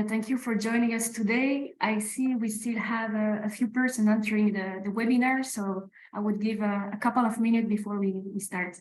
Thank you for joining us today. I see we still have a few persons entering the webinar, so I would give a couple of minutes before we start.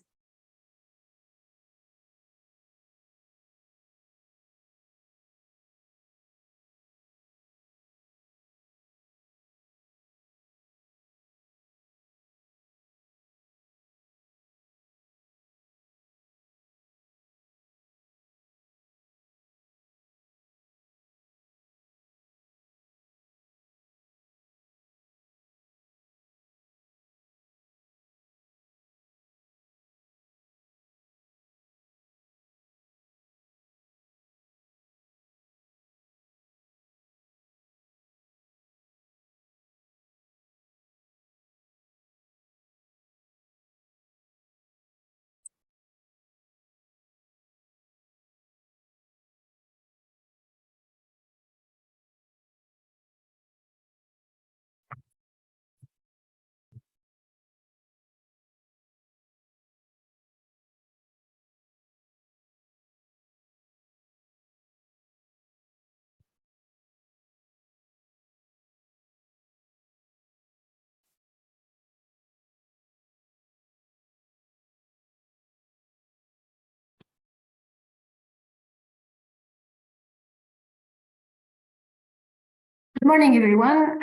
Good morning, everyone.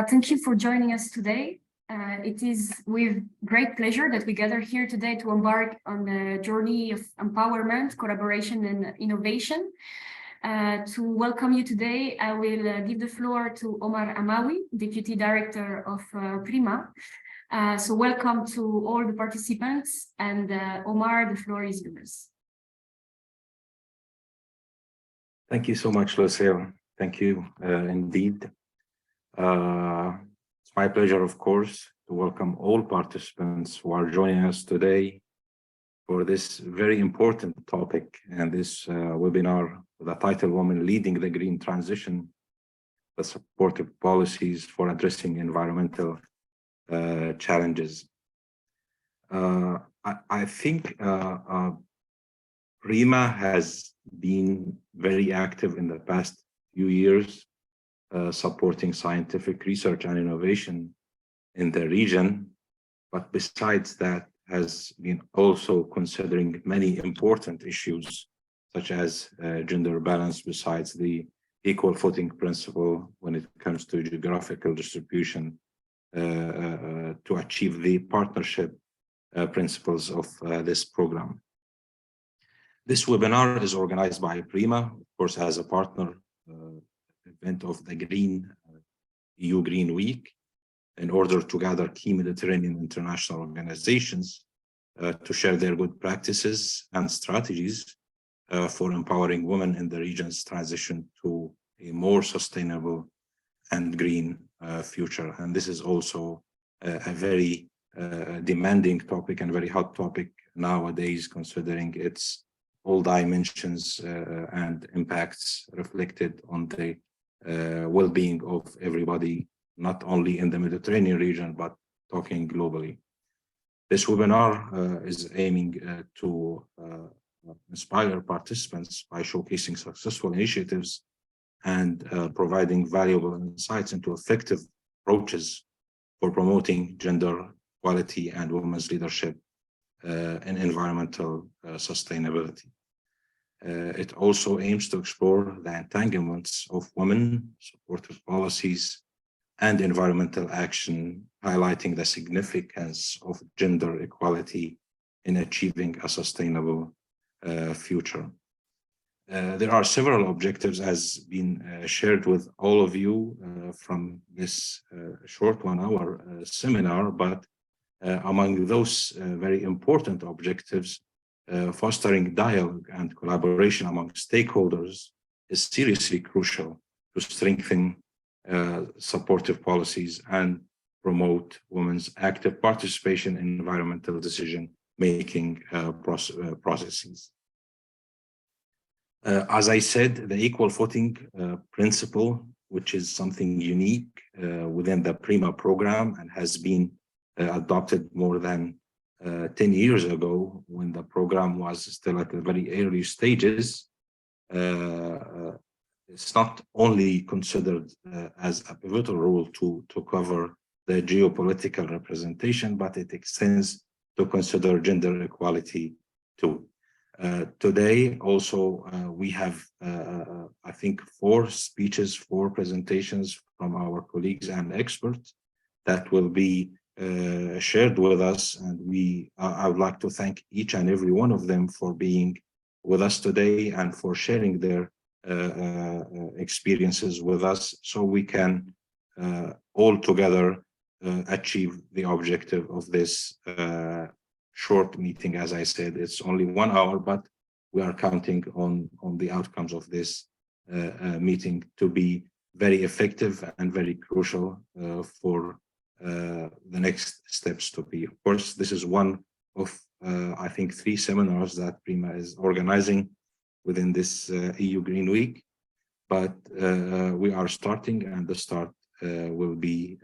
Thank you for joining us today. It is with great pleasure that we gather here today to embark on the journey of empowerment, collaboration, and innovation. To welcome you today, I will give the floor to Omar Amawi, Deputy Director of PRIMA. So welcome to all the participants, and Omar, the floor is yours. Thank you so much, Lucille. Thank you indeed. It's my pleasure, of course, to welcome all participants who are joining us today for this very important topic and this webinar with the title Women Leading the Green Transition, the Supportive Policies for Addressing Environmental Challenges. I think PRIMA has been very active in the past few years, supporting scientific research and innovation in the region. But besides that, has been also considering many important issues, such as gender balance, besides the equal footing principle when it comes to geographical distribution, to achieve the partnership principles of this program. This webinar is organized by PRIMA, of course, as a partner event of the EU Green Week, in order to gather key Mediterranean international organizations to share their good practices and strategies for empowering women in the region's transition to a more sustainable and green future. And this is also a very demanding topic and very hot topic nowadays, considering its all dimensions and impacts reflected on the well-being of everybody, not only in the Mediterranean region, but talking globally. This webinar is aiming to inspire participants by showcasing successful initiatives and providing valuable insights into effective approaches for promoting gender equality and women's leadership in environmental sustainability. It also aims to explore the entanglements of women, supportive policies, and environmental action, highlighting the significance of gender equality in achieving a sustainable future. There are several objectives as been shared with all of you from this short 1 hour seminar, but among those very important objectives, fostering dialogue and collaboration among stakeholders is seriously crucial to strengthen supportive policies and promote women's active participation in environmental decision-making processes. As I said, the equal footing principle, which is something unique within the PRIMA program and has been adopted more than 10 years ago, when the program was still at the very early stages, it's not only considered as a pivotal role to cover the geopolitical representation, but it extends to consider gender equality too. Today, also, we have, I think, 4 speeches, 4 presentations from our colleagues and experts that will be shared with us. And I would like to thank each and every one of them for being with us today and for sharing their experiences with us, so we can all together achieve the objective of this short meeting. As I said, it's only 1 hour, but we are counting on the outcomes of this meeting to be very effective and very crucial for the next steps to be. Of course, this is one of I think 3 seminars that PRIMA is organizing within this EU Green Week, but we are starting, and the start will be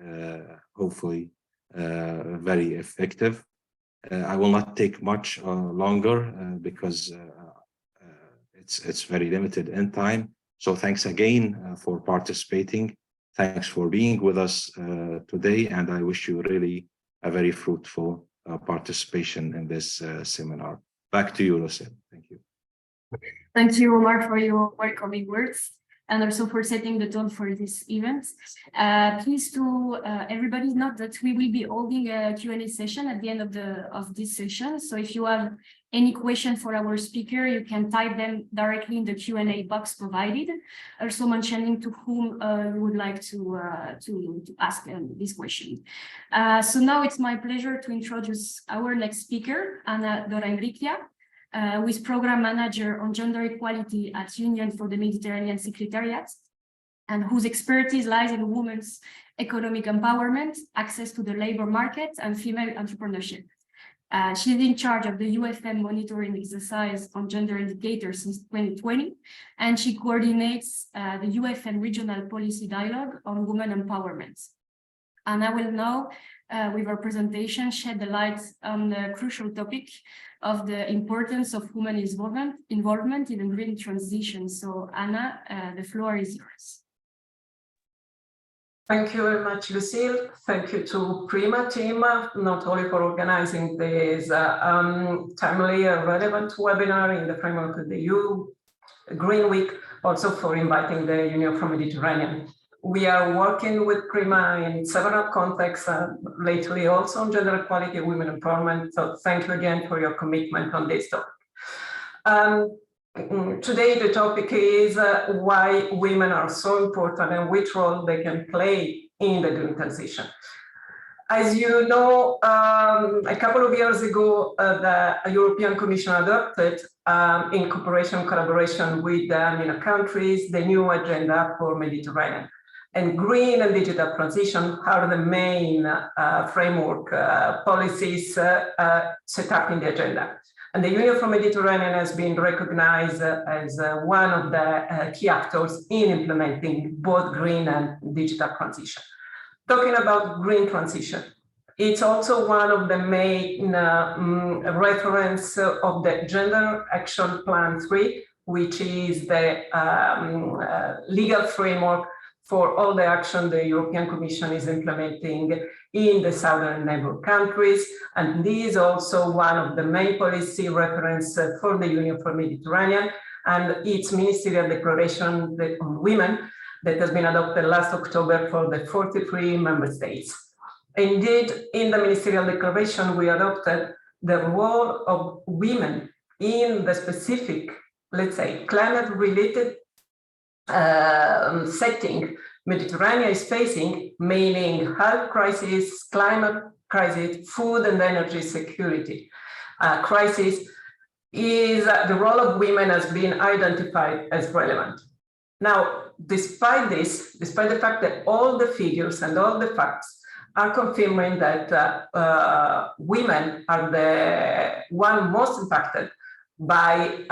hopefully very effective. I will not take much longer because it's very limited in time. So thanks again for participating. Thanks for being with us today, and I wish you really a very fruitful participation in this seminar. Back to you, Lucille. Thank you. Thank you, Omar, for your welcoming words, and also for setting the tone for this event. Please to everybody note that we will be holding a Q&A session at the end of this session. So if you have any question for our speaker, you can type them directly in the Q&A box provided, also mentioning to whom you would like to ask this question. So now it's my pleasure to introduce our next speaker, Ana Dora-Enriquia, who is Program Manager on Gender Equality at Union for the Mediterranean Secretariat, and whose expertise lies in women's economic empowerment, access to the labor market, and female entrepreneurship. She's in charge of the UFM monitoring exercise on gender indicators since 2020, and she coordinates the UFM regional policy dialogue on women empowerment. And I will now, with our presentation, shed the light on the crucial topic of the importance of women involvement in the green transition. So Anna, the floor is yours. Thank you very much, Lucille. Thank you to PRIMA team, not only for organizing this timely and relevant webinar in the framework of the EU Green Week, also for inviting the Union for Mediterranean. We are working with PRIMA in several contexts, lately also on gender equality and women empowerment. So thank you again for your commitment on this topic. Today, the topic is why women are so important and which role they can play in the green transition. As you know, a couple of years ago, the European Commission adopted, in collaboration with the MENA countries, the new agenda for Mediterranean. And green and digital transition are the main framework policies set up in the agenda. And the Union for Mediterranean has been recognized as one of the key actors in implementing both green and digital transition. Talking about green transition, it's also one of the main reference of the Gender Action Plan 3, which is the legal framework for all the action the European Commission is implementing in the southern neighbor countries. And this is also one of the main policy reference for the Union for Mediterranean and its ministerial declaration on women that has been adopted last October for the 43 member states. Indeed, in the ministerial declaration, we adopted the role of women in the specific, let's say, climate-related setting Mediterranean is facing, meaning health crisis, climate crisis, food and energy security crisis, is the role of women has been identified as relevant. Now, despite this, despite the fact that all the figures and all the facts are confirming that women are the one most impacted by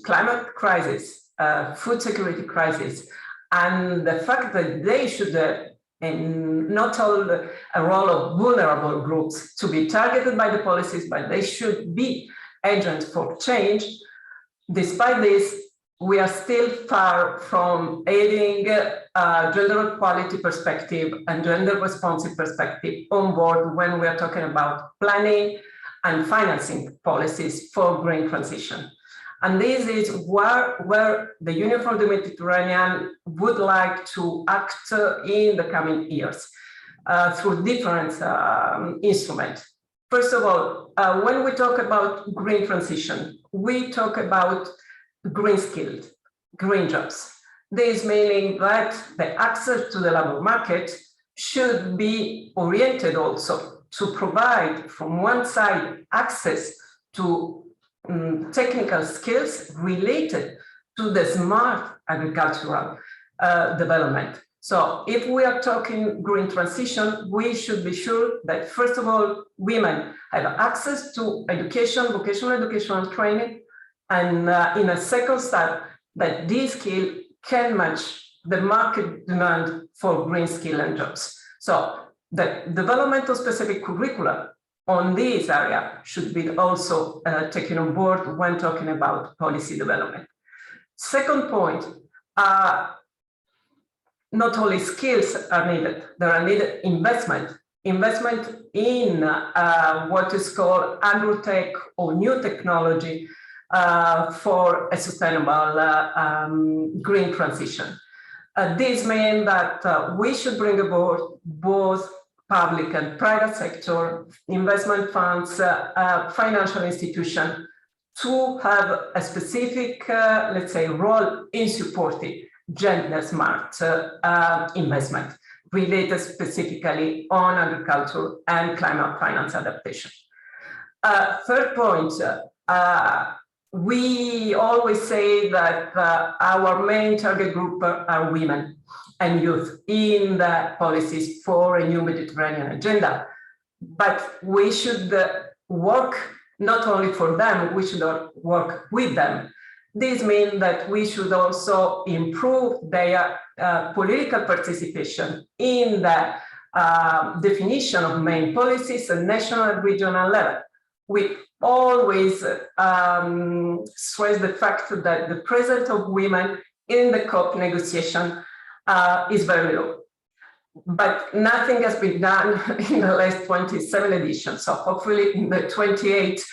climate crisis, food security crisis, and the fact that they should not hold a role of vulnerable groups to be targeted by the policies, but they should be agents for change. Despite this, we are still far from adding a gender equality perspective and gender responsive perspective on board when we are talking about planning and financing policies for green transition. And this is where the Union for the Mediterranean would like to act in the coming years through different instruments. First of all, when we talk about green transition, we talk about green skilled, green jobs. This meaning that the access to the labor market should be oriented also to provide, from one side, access to technical skills related to the smart agricultural development. So if we are talking green transition, we should be sure that, first of all, women have access to education, vocational education and training, and in a second step, that this skill can match the market demand for green skill and jobs. So the development of specific curricula on this area should be also taken on board when talking about policy development. Second point, not only skills are needed, there are needed investment in what is called agrotech or new technology for a sustainable green transition. This means that we should bring aboard both public and private sector, investment funds, financial institutions to have a specific, let's say, role in supporting gender smart investment related specifically on agriculture and climate finance adaptation. Third point, we always say that our main target group are women and youth in the policies for a new Mediterranean agenda. But we should work not only for them, we should work with them. This means that we should also improve their political participation in the definition of main policies at national and regional level. We always stress the fact that the presence of women in the COP negotiation is very low. But nothing has been done in the last 27 editions. So hopefully in the 28th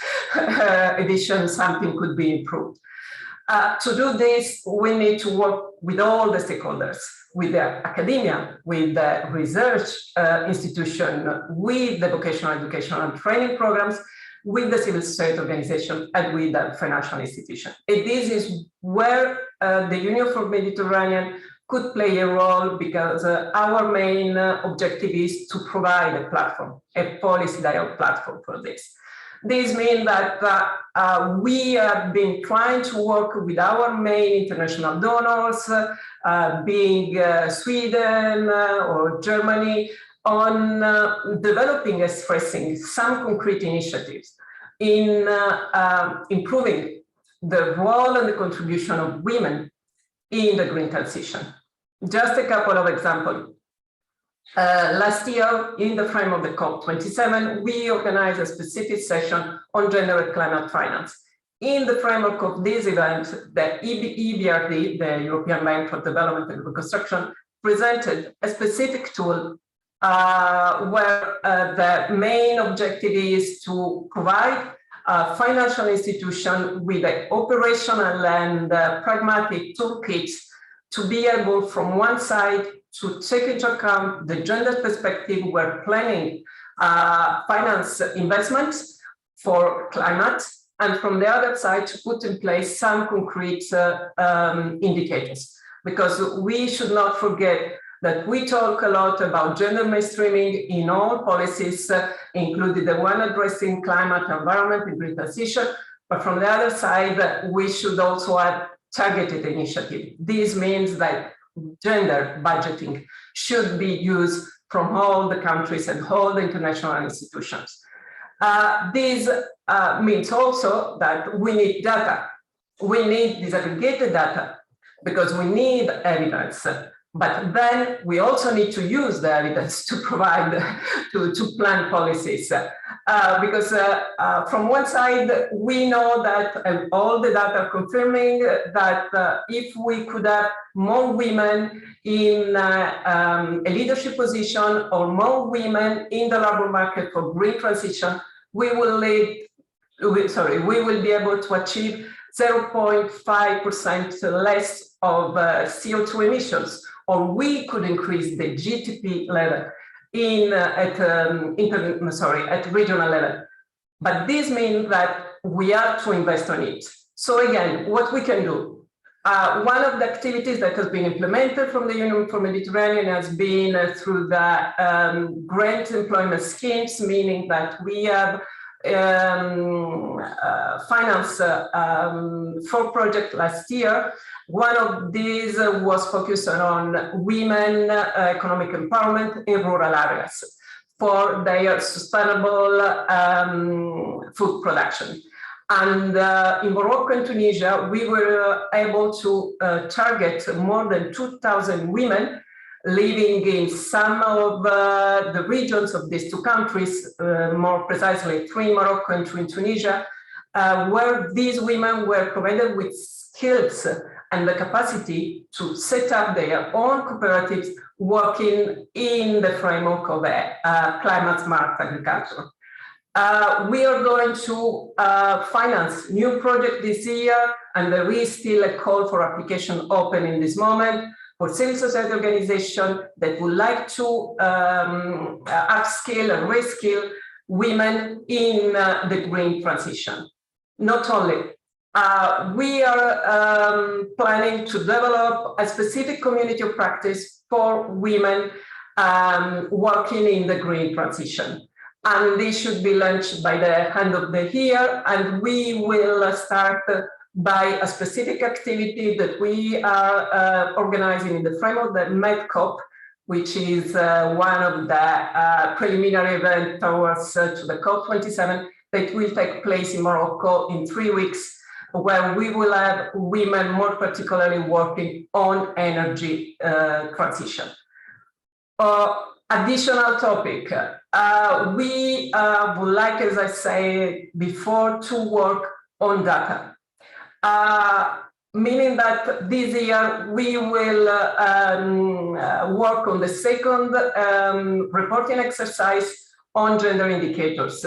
edition, something could be improved. To do this, we need to work with all the stakeholders, with the academia, with the research institution, with the vocational education and training programs, with the civil society organization, and with the financial institution. And this is where the Union for Mediterranean could play a role, because our main objective is to provide a platform, a policy dialogue platform for this. This means that we have been trying to work with our main international donors, being Sweden or Germany, on developing and stressing some concrete initiatives in improving the role and the contribution of women in the green transition. Just a couple of examples. Last year, in the frame of the COP27, we organized a specific session on gender and climate finance. In the framework of this event, the EBRD, the European Bank for Development and Reconstruction, presented a specific tool where the main objective is to provide financial institution with an operational and pragmatic toolkits to be able, from one side, to take into account the gender perspective where planning finance investments for climate, and from the other side to put in place some concrete indicators. Because we should not forget that we talk a lot about gender mainstreaming in all policies, including the one addressing climate, environment, and green transition. But from the other side, we should also add targeted initiative. This means that gender budgeting should be used from all the countries and all the international institutions. This means also that we need data. We need disaggregated data because we need evidence. But then we also need to use the evidence to provide, to plan policies. Because from one side, we know that all the data are confirming that if we could have more women in a leadership position or more women in the labor market for green transition, we will be able to achieve 0.5% less of CO2 emissions, or we could increase the GDP level at regional level. But this means that we have to invest on it. So again, what we can do. One of the activities that has been implemented from the Union for Mediterranean has been through the grant employment schemes, meaning that we have financed 4 projects last year. One of these was focused on women economic empowerment in rural areas for their sustainable food production. And in Morocco and Tunisia, we were able to target more than 2,000 women living in some of the regions of these 2 countries, more precisely 3 in Morocco and 2 in Tunisia, where these women were provided with skills and the capacity to set up their own cooperatives working in the framework of climate smart agriculture. We are going to finance new projects this year, and there is still a call for application open in this moment for civil society organizations that would like to upskill and reskill women in the green transition. Not only, we are planning to develop a specific community of practice for women working in the green transition. And this should be launched by the end of the year, and we will start by a specific activity that we are organizing in the framework of the MED COP, which is one of the preliminary events towards to the COP27 that will take place in Morocco in 3 weeks, where we will have women more particularly working on energy transition. Additional topic, we would like, as I said before, to work on data. Meaning that this year we will work on the second reporting exercise on gender indicators.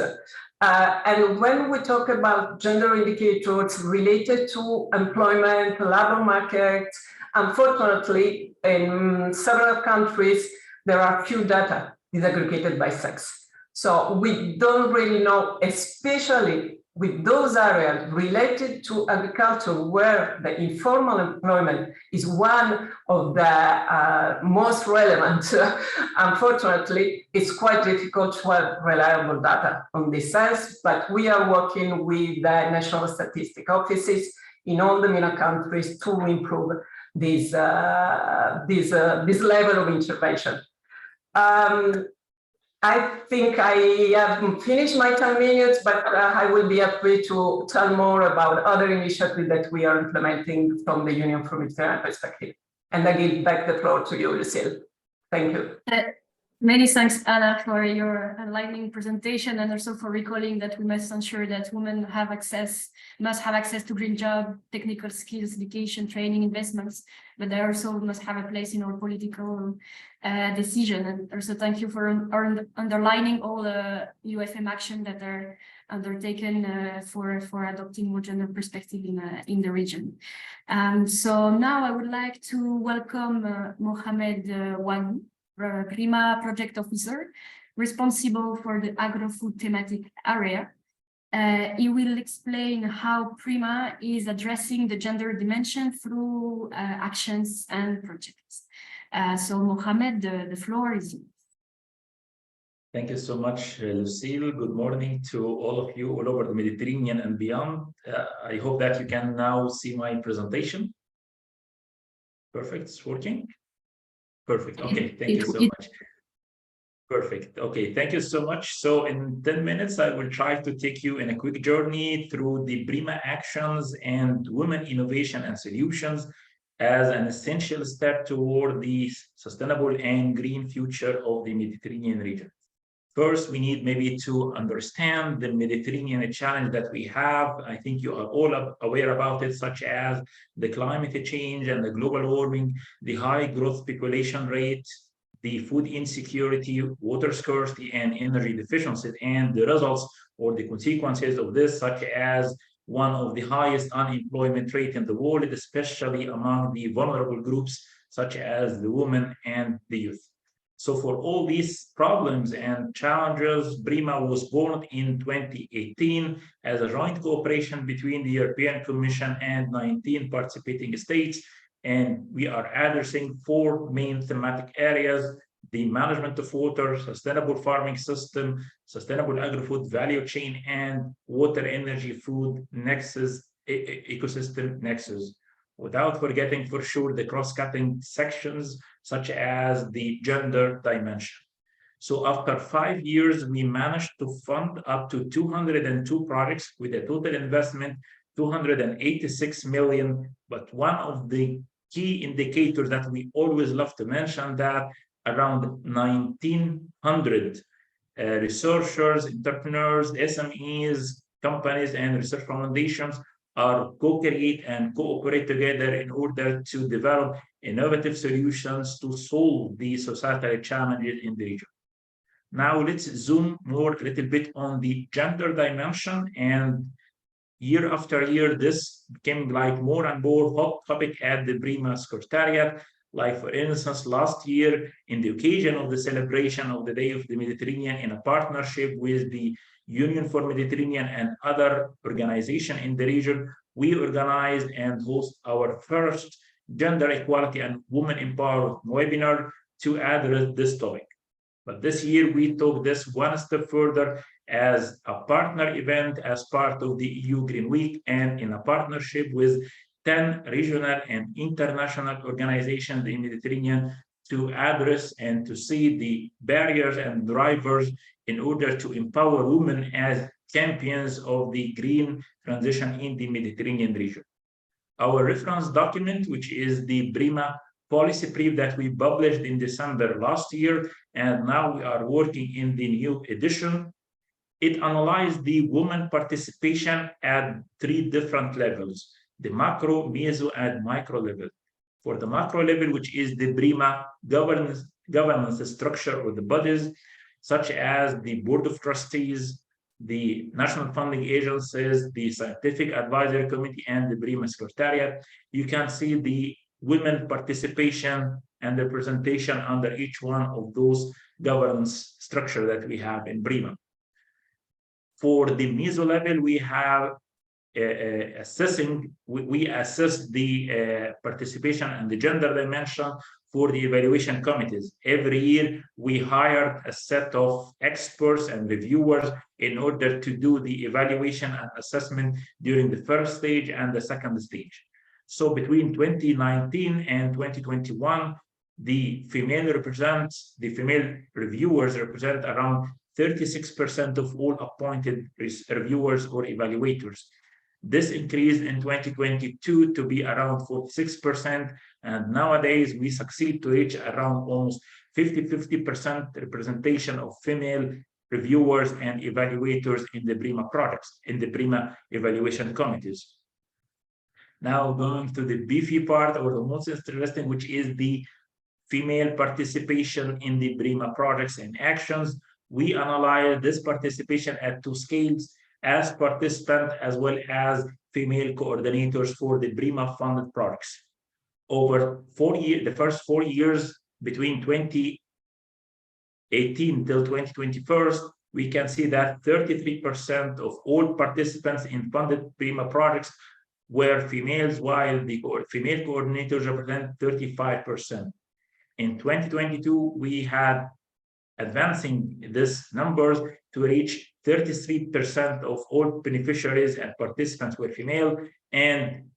And when we talk about gender indicators related to employment, labor market, unfortunately, in several countries, there are few data disaggregated by sex. So we don't really know, especially with those areas related to agriculture, where the informal employment is one of the most relevant. Unfortunately, it's quite difficult to have reliable data on this sense, but we are working with the national statistic offices in all the MENA countries to improve this level of intervention. I think I have finished my 10 minutes, but I will be happy to tell more about other initiatives that we are implementing from the Union for Mediterranean perspective. And I give back the floor to you, Lucille. Thank you. Many thanks, Anna, for your enlightening presentation, and also for recalling that we must ensure that women must have access to green job, technical skills, education, training, investments, but they also must have a place in our political decision. And also thank you for underlining all the UFM action that are undertaken for adopting more gender perspective in the region. So now I would like to welcome Mohamed Wani, PRIMA project officer, responsible for the agro-food thematic area. He will explain how PRIMA is addressing the gender dimension through actions and projects. So Mohamed, the floor is yours. Thank you so much, Lucille. Good morning to all of you all over the Mediterranean and beyond. I hope that you can now see my presentation. Perfect, it's working. Perfect. Okay, thank you so much. Perfect. Okay, thank you so much. So in 10 minutes, I will try to take you in a quick journey through the PRIMA actions and women innovation and solutions as an essential step toward the sustainable and green future of the Mediterranean region. First, we need maybe to understand the Mediterranean challenge that we have. I think you are all aware about it, such as the climate change and the global warming, the high growth population rate, the food insecurity, water scarcity, and energy deficiencies, and the results or the consequences of this, such as one of the highest unemployment rate in the world, especially among the vulnerable groups, such as the women and the youth. So for all these problems and challenges, PRIMA was born in 2018 as a joint cooperation between the European Commission and 19 participating states. And we are addressing 4 main thematic areas: the management of water, sustainable farming system, sustainable agri-food value chain, and water, energy, food nexus, ecosystem nexus. Without forgetting for sure the cross-cutting sections, such as the gender dimension. So after 5 years, we managed to fund up to 202 projects with a total investment 286 million. But one of the key indicators that we always love to mention, that around 1,900 researchers, entrepreneurs, SMEs, companies, and research foundations are co-create and cooperate together in order to develop innovative solutions to solve the societal challenges in the region. Now let's zoom more a little bit on the gender dimension. And year after year, this became like more and more hot topic at the PRIMA Secretariat. Like for instance, last year, in the occasion of the celebration of the Day of the Mediterranean, in a partnership with the Union for Mediterranean and other organizations in the region, we organized and host our first gender equality and women empowerment webinar to address this topic. But this year, we took this one step further as a partner event as part of the EU Green Week, and in a partnership with 10 regional and international organizations in the Mediterranean to address and to see the barriers and drivers in order to empower women as champions of the green transition in the Mediterranean region. Our reference document, which is the PRIMA policy brief that we published in December last year, and now we are working in the new edition, it analyzed the women participation at 3 different levels: the macro, meso, and micro level. For the macro level, which is the PRIMA governance structure or the bodies, such as the Board of Trustees, the national funding agencies, the Scientific Advisory Committee, and the PRIMA Secretariat, you can see the women participation and representation under each one of those governance structure that we have in PRIMA. For the meso level, we have we assess the participation and the gender dimension for the evaluation committees. Every year, we hire a set of experts and reviewers in order to do the evaluation and assessment during the first stage and the second stage. So between 2019 and 2021, the female reviewers represent around 36% of all appointed reviewers or evaluators. This increased in 2022 to be around 46%, and nowadays we succeed to reach around almost 50% representation of female reviewers and evaluators in the PRIMA products, in the PRIMA evaluation committees. Now going to the beefy part, or the most interesting, which is the female participation in the PRIMA projects and actions. We analyze this participation at 2 scales: as participant as well as female coordinators for the PRIMA funded products. Over 4 years, the first 4 years between 2018 till 2021, we can see that 33% of all participants in funded PRIMA projects were females, while the female coordinators represent 35%. In 2022, we had advancing these numbers to reach 33% of all beneficiaries and participants were female. And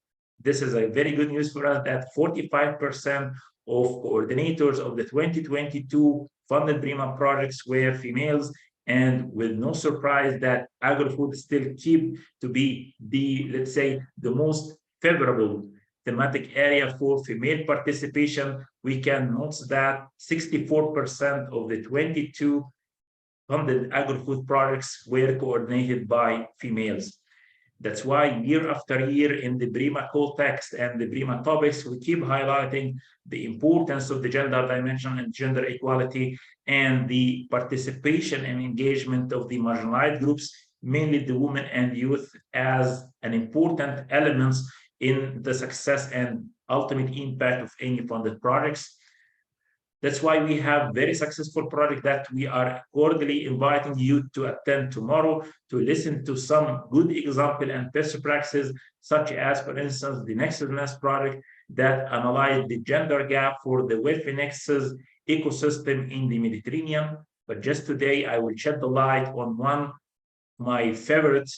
this is a very good news for us that 45% of coordinators of the 2022 funded PRIMA projects were females. And with no surprise that agri-food still keep to be the, let's say, the most favorable thematic area for female participation, we can note that 64% of the 22 funded agri-food products were coordinated by females. That's why year after year in the PRIMA context and the PRIMA topics, we keep highlighting the importance of the gender dimension and gender equality and the participation and engagement of the marginalized groups, mainly the women and youth, as an important elements in the success and ultimate impact of any funded projects. That's why we have very successful project that we are cordially inviting you to attend tomorrow to listen to some good example and best practices, such as, for instance, the Nexus project that analyzed the gender gap for the welfare nexus ecosystem in the Mediterranean. But just today, I will shed the light on one of my favorite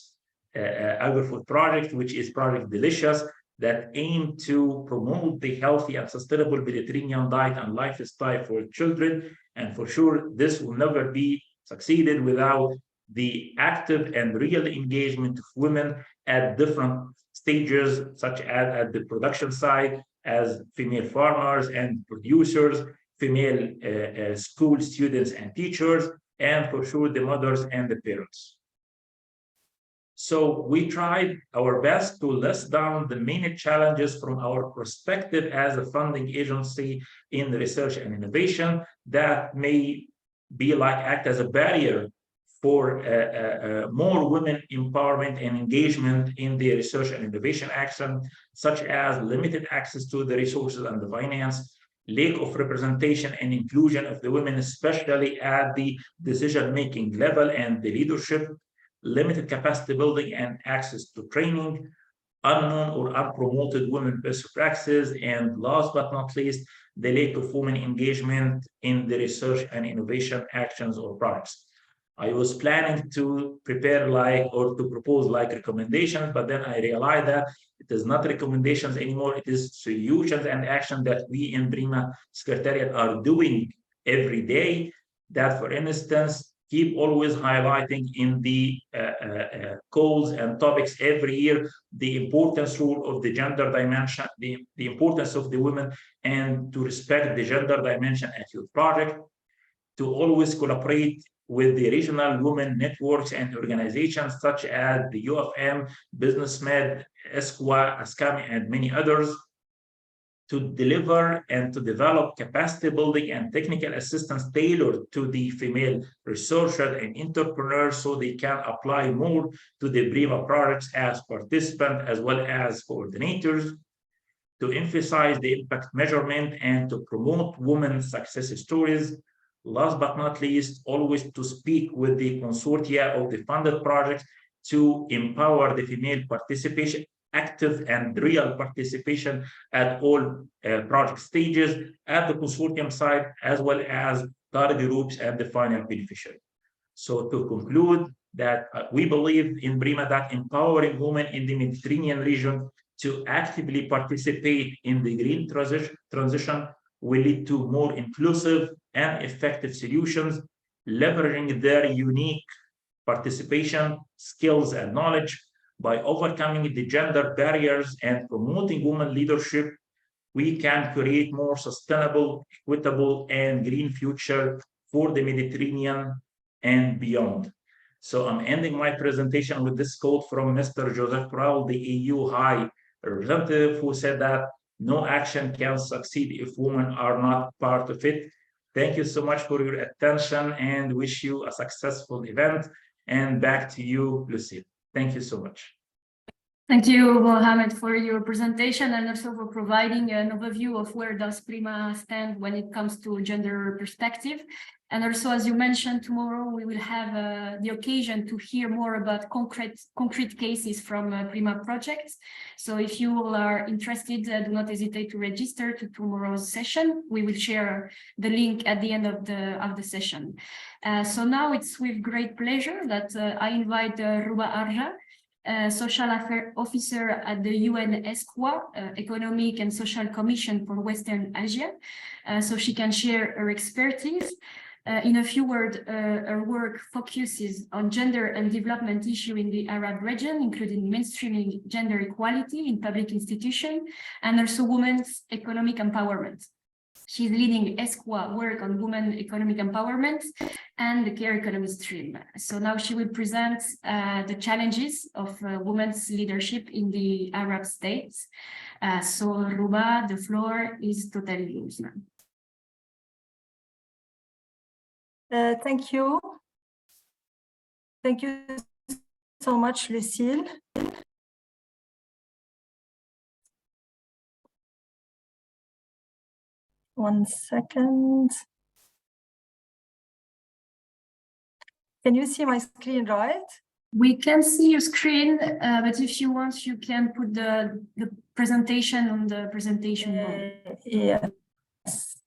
agri-food project, which is Project Delicious, that aim to promote the healthy and sustainable Mediterranean diet and lifestyle for children. And for sure, this will never be succeeded without the active and real engagement of women at different stages, such as at the production side, as female farmers and producers, female school students and teachers, and for sure the mothers and the parents. So we tried our best to list down the main challenges from our perspective as a funding agency in research and innovation that may be like act as a barrier for more women empowerment and engagement in the research and innovation action, such as limited access to the resources and the finance, lack of representation and inclusion of the women, especially at the decision-making level and the leadership, limited capacity building and access to training, unknown or unpromoted women best practices, and last but not least, the lack of women engagement in the research and innovation actions or products. I was planning to prepare or to propose recommendations, but then I realized that it is not recommendations anymore, it is solutions and action that we in PRIMA Secretariat are doing every day. That, for instance, keep always highlighting in the calls and topics every year the importance role of the gender dimension, the importance of the women, and to respect the gender dimension at your project, to always collaborate with the regional women networks and organizations such as the UFM, PRIMA-MED, ESCWA, ASCAMI, and many others, to deliver and to develop capacity building and technical assistance tailored to the female researchers and entrepreneurs so they can apply more to the PRIMA products as participants as well as coordinators, to emphasize the impact measurement and to promote women's success stories. Last but not least, always to speak with the consortia of the funded projects to empower the female participation, active and real participation at all project stages at the consortium side, as well as target groups and the final beneficiary. So to conclude that we believe in PRIMA that empowering women in the Mediterranean region to actively participate in the green transition will lead to more inclusive and effective solutions, leveraging their unique participation, skills, and knowledge. By overcoming the gender barriers and promoting women leadership, we can create more sustainable, equitable, and green future for the Mediterranean and beyond. So I'm ending my presentation with this quote from Mr. Joseph Borrell, the EU High Representative, who said that no action can succeed if women are not part of it. Thank you so much for your attention and wish you a successful event. And back to you, Lucy. Thank you so much. Thank you, Mohammed, for your presentation and also for providing an overview of where does PRIMA stand when it comes to gender perspective. And also, as you mentioned, tomorrow we will have the occasion to hear more about concrete cases from PRIMA projects. So if you all are interested, do not hesitate to register to tomorrow's session. We will share the link at the end of the session. So now it's with great pleasure that I invite Ruba Arja, Social Affairs Officer at the UN ESCWA, Economic and Social Commission for Western Asia, so she can share her expertise. In a few words, her work focuses on gender and development issues in the Arab region, including mainstreaming gender equality in public institutions and also women's economic empowerment. She's leading ESCWA work on women economic empowerment and the care economy stream. So now she will present the challenges of women's leadership in the Arab states. So Ruba, the floor is totally yours now. Thank you. Thank you so much, Lucille. One second. Can you see my screen, right? We can see your screen, but if you want, you can put the presentation on the presentation mode. Yes.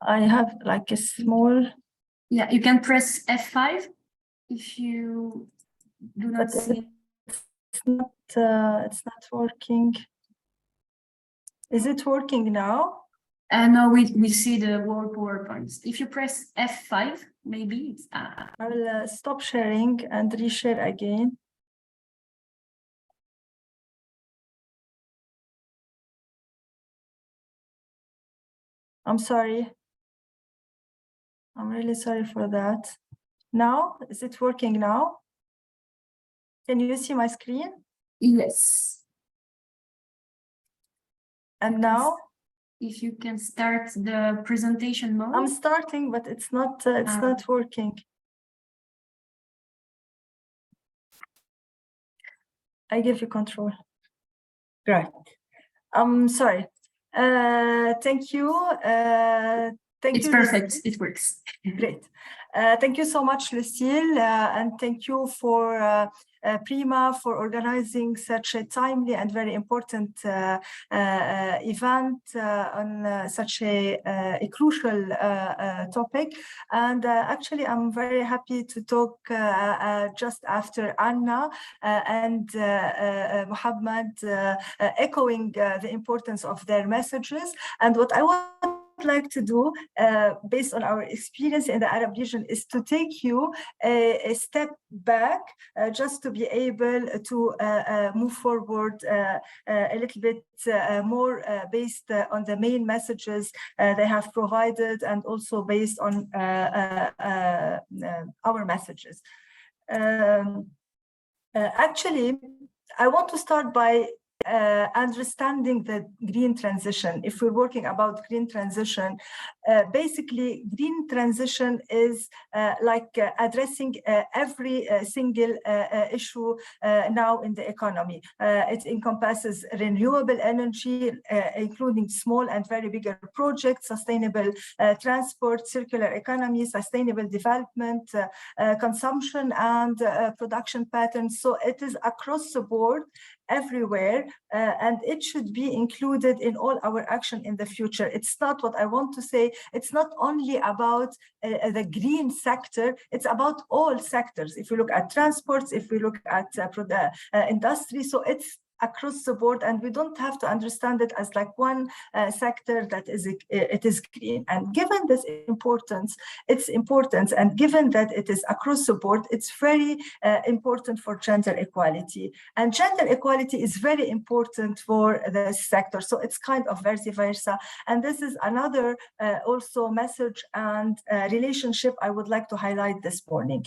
I have like a small. Yeah, you can press F5 if you do not see. It's not working. Is it working now? No, we see the whole PowerPoint. If you press F5, maybe it's. I will stop sharing and reshare again. I'm sorry. I'm really sorry for that. Now, is it working now? Can you see my screen? Yes. And now? If you can start the presentation mode. I'm starting, but it's not working. I give you control. Right. I'm sorry. Thank you. It's perfect. It works. Great. Thank you so much, Lucille, and thank you for PRIMA for organizing such a timely and very important event on such a crucial topic. And actually, I'm very happy to talk just after Anna and Muhammad, echoing the importance of their messages. And what I want like to do based on our experience in the Arab region is to take you a step back just to be able to move forward a little bit more based on the main messages they have provided and also based on our messages. Actually, I want to start by understanding the green transition. If we're working about green transition, basically green transition is like addressing every single issue now in the economy. It encompasses renewable energy, including small and very bigger projects, sustainable transport, circular economy, sustainable development, consumption and production patterns. So it is across the board everywhere, and it should be included in all our action in the future. It's not what I want to say. It's not only about the green sector, it's about all sectors. If we look at transports, if we look at industry, so it's across the board, and we don't have to understand it as like one sector that it is green. And given this importance, and given that it is across the board, it's very important for gender equality. And gender equality is very important for the sector. So it's kind of vice versa. And this is another also message and relationship I would like to highlight this morning.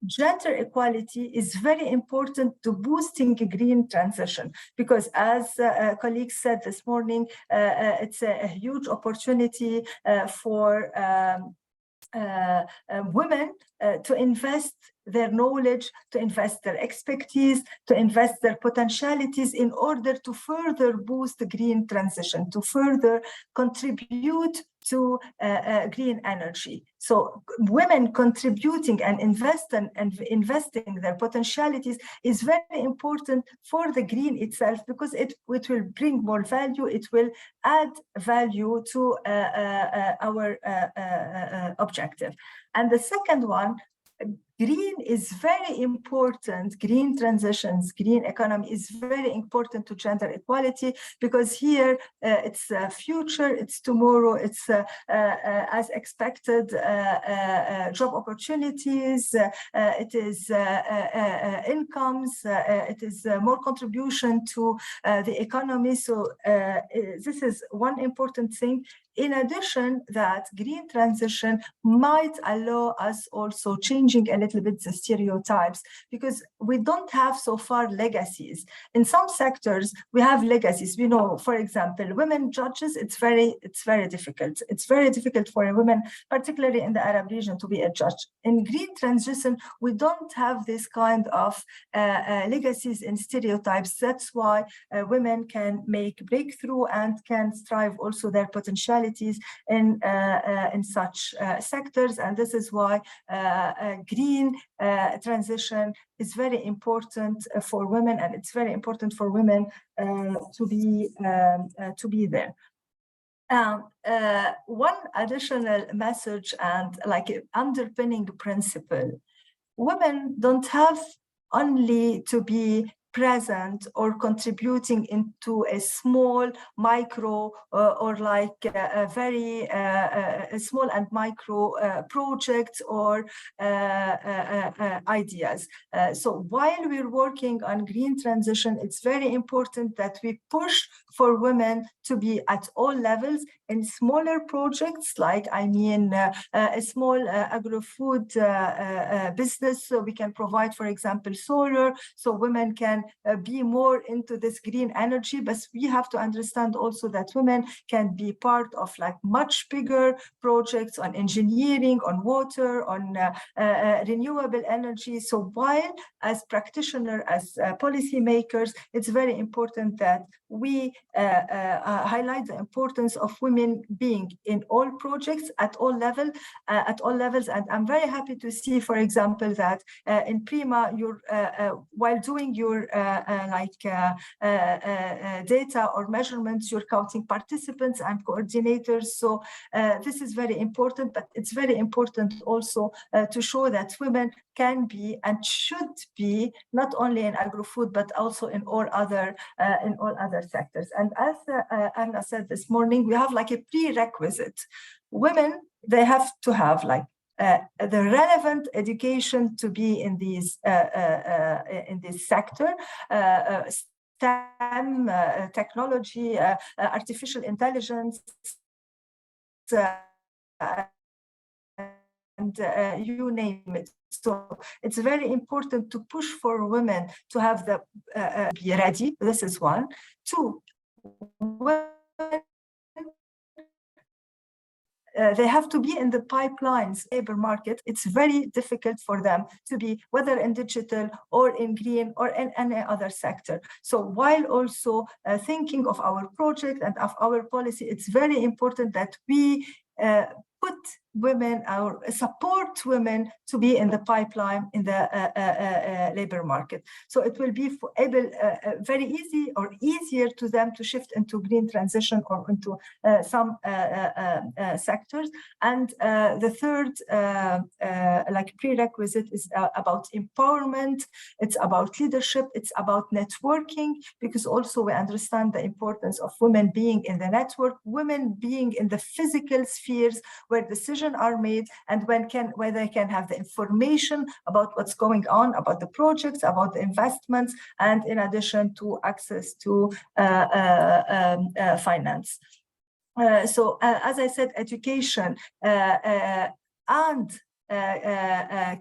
Gender equality is very important to boosting a green transition, because as colleagues said this morning, it's a huge opportunity for women to invest their knowledge, to invest their expertise, to invest their potentialities in order to further boost the green transition, to further contribute to green energy. So women contributing and investing their potentialities is very important for the green itself, because it will bring more value, it will add value to our objective. And the second one, green is very important. Green transitions, green economy is very important to gender equality, because here it's future, it's tomorrow, it's as expected job opportunities, it is incomes, it is more contribution to the economy. So this is one important thing. In addition, that green transition might allow us also changing a little bit the stereotypes, because we don't have so far legacies. In some sectors, we have legacies. We know, for example, women judges, it's very difficult. It's very difficult for a woman, particularly in the Arab region, to be a judge. In green transition, we don't have this kind of legacies and stereotypes. That's why women can make breakthrough and can strive also their potentialities in such sectors. And this is why green transition is very important for women, and it's very important for women to be there. One additional message and like underpinning principle: women don't have only to be present or contributing into a small micro or like a very small and micro projects or ideas. So while we're working on green transition, it's very important that we push for women to be at all levels in smaller projects, like a small agro-food business, so we can provide, for example, solar, so women can be more into this green energy. But we have to understand also that women can be part of like much bigger projects on engineering, on water, on renewable energy. So while as practitioners, as policymakers, it's very important that we highlight the importance of women being in all projects at all levels. And I'm very happy to see, for example, that in PRIMA, you're while doing your data or measurements, you're counting participants and coordinators. So this is very important, but it's very important also to show that women can be and should be not only in agro-food, but also in all other sectors. And as Anna said this morning, we have like a prerequisite. Women, they have to have like the relevant education to be in this sector, STEM, technology, artificial intelligence, and you name it. So it's very important to push for women to have the be ready. This is one. Two, they have to be in the pipelines labor market. It's very difficult for them to be, whether in digital or in green or in any other sector. So while also thinking of our project and of our policy, it's very important that we put women or support women to be in the pipeline in the labor market. So it will be very easy or easier to them to shift into green transition or into some sectors. And the third like prerequisite is about empowerment. It's about leadership. It's about networking, because also we understand the importance of women being in the network, women being in the physical spheres where decisions are made, and where they can have the information about what's going on, about the projects, about the investments, and in addition to access to finance. So as I said, education and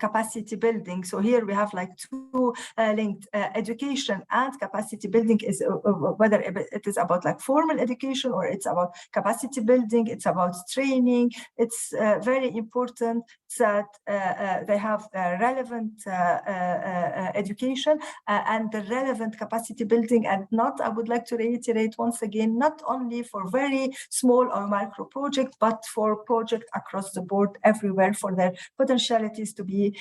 capacity building. So here we have like two linked. Education and capacity building is whether it is about like formal education or it's about capacity building, it's about training. It's very important that they have relevant education and the relevant capacity building, and not, I would like to reiterate once again, not only for very small or micro projects, but for projects across the board everywhere, for their potentialities to be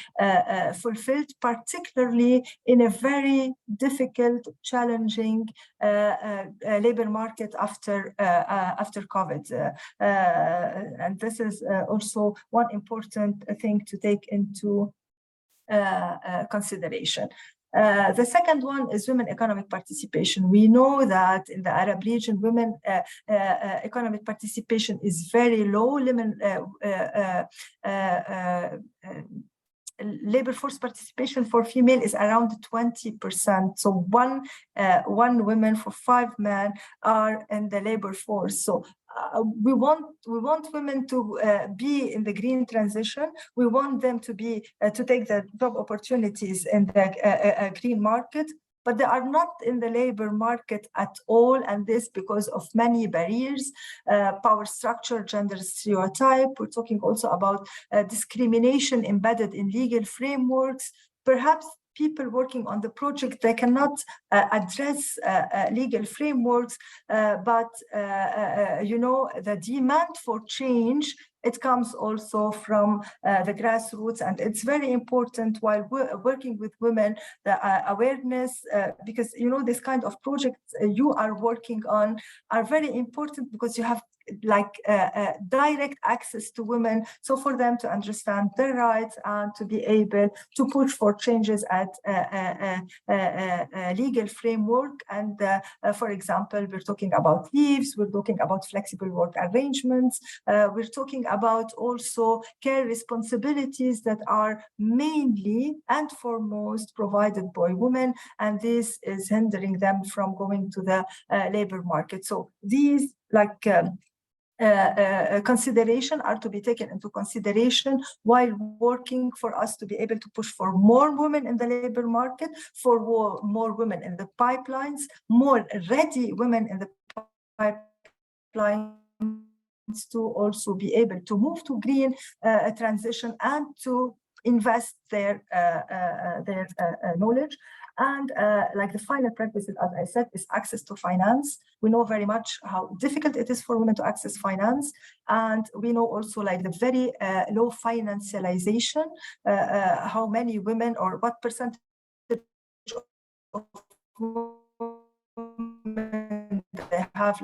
fulfilled, particularly in a very difficult, challenging labor market after COVID. And this is also one important thing to take into consideration. The second one is women economic participation. We know that in the Arab region, women economic participation is very low. Labor force participation for female is around 20%. So one woman for 5 men are in the labor force. So we want women to be in the green transition. We want them to be to take the job opportunities in the green market, but they are not in the labor market at all, and this because of many barriers, power structure, gender stereotype. We're talking also about discrimination embedded in legal frameworks. Perhaps people working on the project, they cannot address legal frameworks, but the demand for change, it comes also from the grassroots, and it's very important while working with women, the awareness, because this kind of projects you are working on are very important because you have direct access to women, so for them to understand their rights and to be able to push for changes at legal framework. And for example, we're talking about leaves, we're talking about flexible work arrangements, we're talking about also care responsibilities that are mainly and foremost provided by women, and this is hindering them from going to the labor market. So these consideration are to be taken into consideration while working for us to be able to push for more women in the labor market, for more women in the pipelines, more ready women in the pipelines to also be able to move to green transition and to invest their knowledge. And the final practice, as I said, is access to finance. We know very much how difficult it is for women to access finance. And we know also the very low financialization, how many women or what percentage of women they have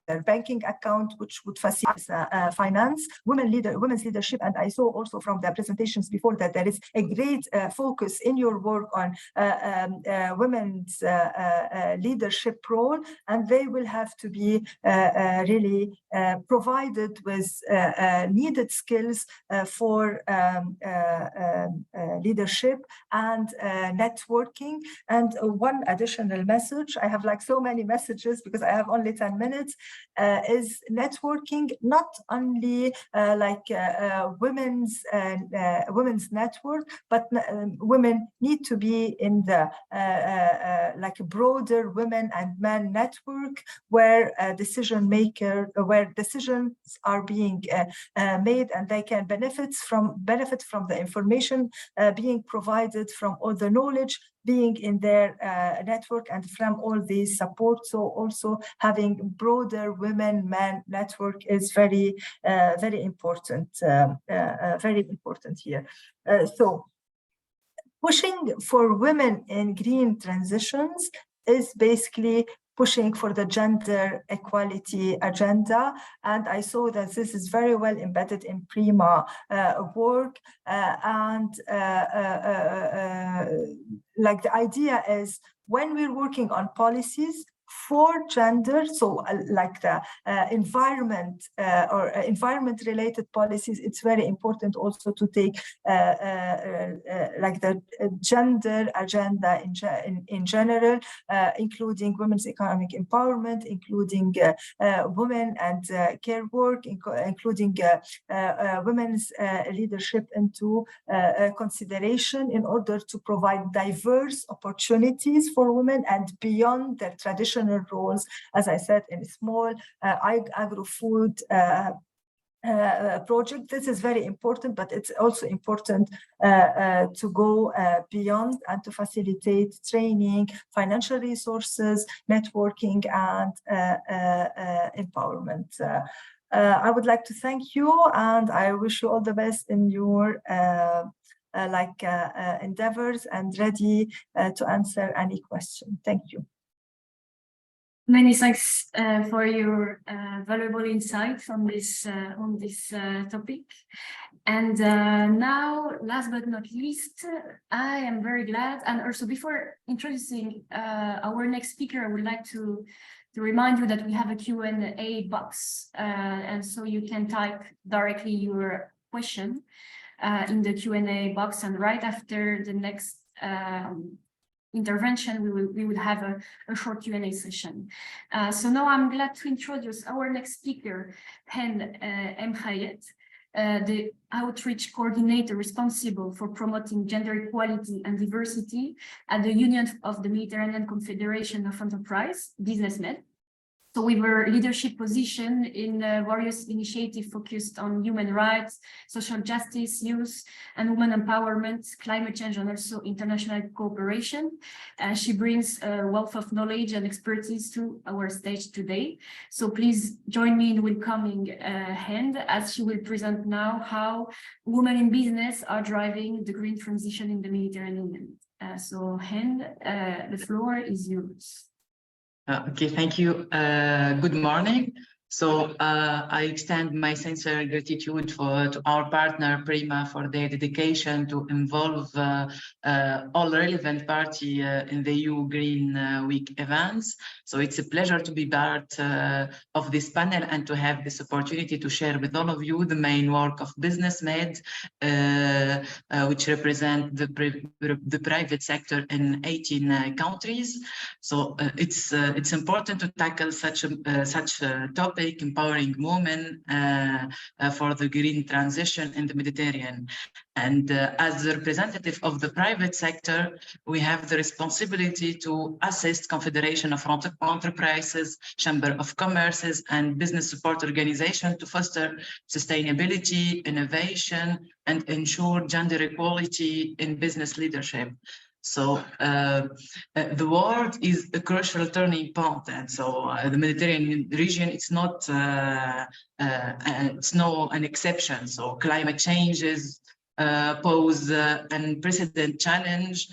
their banking account, which would facilitate finance, women's leadership. And I saw also from the presentations before that there is a great focus in your work on women's leadership role, and they will have to be really provided with needed skills for leadership and networking. And one additional message, I have so many messages because I have only 10 minutes, is networking, not only women's network, but women need to be in the broader women and men network where where decisions are being made, and they can benefit from the information being provided, from all the knowledge being in their network, and from all these support. So also having broader women-men network is very important, very important here. So pushing for women in green transitions is basically pushing for the gender equality agenda. And I saw that this is very well embedded in PRIMA work. The idea is when we're working on policies for gender, so the environment or environment-related policies, it's very important also to take the gender agenda in general, including women's economic empowerment, including women and care work, including women's leadership into consideration in order to provide diverse opportunities for women and beyond their traditional roles, as I said, in small agro-food project. This is very important, but it's also important to go beyond and to facilitate training, financial resources, networking, and empowerment. I would like to thank you, and I wish you all the best in your endeavors, and ready to answer any question. Thank you. Many thanks for your valuable insights on this topic. And now, last but not least, I am very glad. And also before introducing our next speaker, I would like to remind you that we have a Q&A box. And so you can type directly your question in the Q&A box. And right after the next intervention, we would have a short Q&A session. So now I'm glad to introduce our next speaker, Hen Mkhayet, the outreach coordinator responsible for promoting gender equality and diversity at the Union of the Mediterranean Confederation of Enterprise, PRIMA-MED. So with her leadership position in various initiatives focused on human rights, social justice, youth, and women empowerment, climate change, and also international cooperation. She brings a wealth of knowledge and expertise to our stage today. So please join me in welcoming Hen, as she will present now how women in business are driving the green transition in the Mediterranean. So Hen, the floor is yours. Okay, thank you. Good morning. So I extend my sincere gratitude to our partner PRIMA for their dedication to involve all relevant parties in the EU Green Week events. So it's a pleasure to be part of this panel and to have this opportunity to share with all of you the main work of PRIMA-MED, which represent the private sector in 18 countries. So it's important to tackle such a topic, empowering women for the green transition in the Mediterranean. And as the representative of the private sector, we have the responsibility to assist Confederation of Enterprises, Chamber of Commerces, and business support organizations to foster sustainability, innovation, and ensure gender equality in business leadership. So the world is a crucial turning point, and so the Mediterranean region, it's not an exception. So climate changes pose an unprecedented challenge.